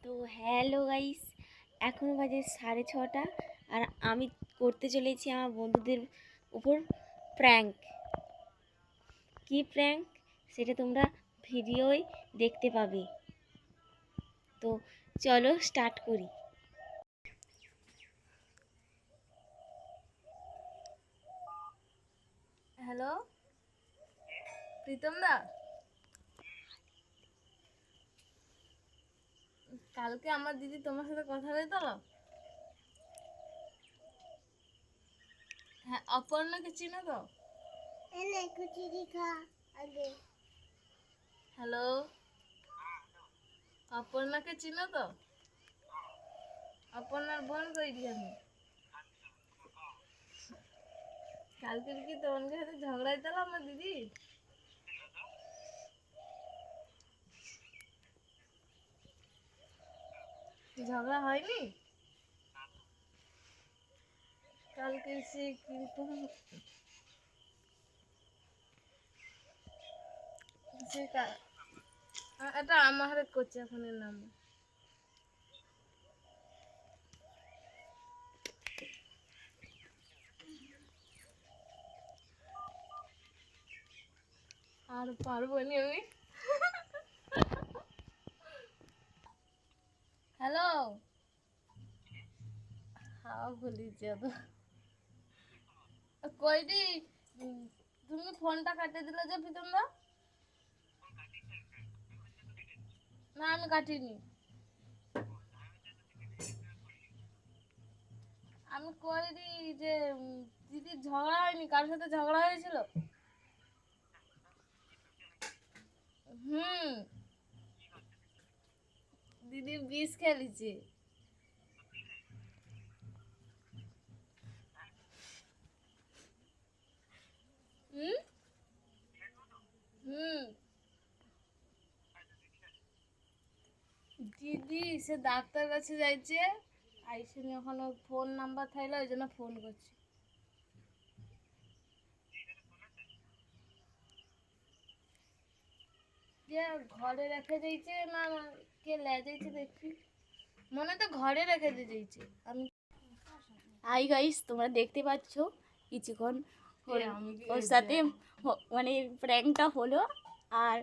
তো hello guys, এখন বাজে 6:30 আর আমি করতে চলেছি আমার বন্ধুদের উপর প্র্যাঙ্ক। কি প্র্যাঙ্ক সেটা তোমরা ভিডিওয় দেখতে পাবে। তো চলো স্টার্ট করি। হ্যালো প্রীতম দা, কালকে আমার দিদি তোমার সাথে কথা হয়েছিল। হ্যাঁ, অপর্ণাকে চিনো তো? হ্যালো, অপর্ণাকে চিনো তো? অপর্ণার বোন কইছি আমি। কালকে কি তোমার সাথে ঝগড়া হয়েছিল আমার দিদি? ঝগড়া হয়নি কালকে? সে কিন্তু সে এটা আমার হাতে করছে এখন এর নাম। আর পারবো নি আমি। হ্যালো, হ্যাঁ বলিছি তো কইদি। তুমি ফোনটা কাটে দিলে যে প্রীতম দা? না আমি কাটিনি। আমি কইদি যে দিদির ঝগড়া হয়নি, কার সাথে ঝগড়া হয়েছিল? হুম, দিদি বিষ খেলেছে। হুম হুম, দিদি সে ডাক্তার কাছে যাইছে, আইসিনি এখনো। ফোন নাম্বার থাইলে ওই জন্য ফোন করছি। যে ঘরে রেখে দিয়েছে না কে লে যাইছে দেখি, মনে তো ঘরে রেখে দিয়েছে। আমি হাই গাইস, তোমরা দেখতে পাচ্ছ কিছুক্ষণ ওর সাথে মানে প্র্যাঙ্কটা হলো। আর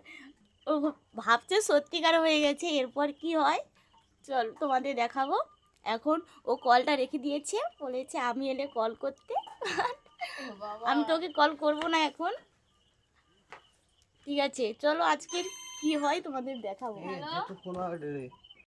ও ভাবছে সত্যিকার হয়ে গেছে। এরপর কি হয় চল তোমাদের দেখাবো। এখন ও কলটা রেখে দিয়েছে, বলেছে আমি এলে কল করতে। আমি তোকে কল করব না এখন, ঠিক আছে? চলো আজকের কি হয় তোমাদের দেখাবো।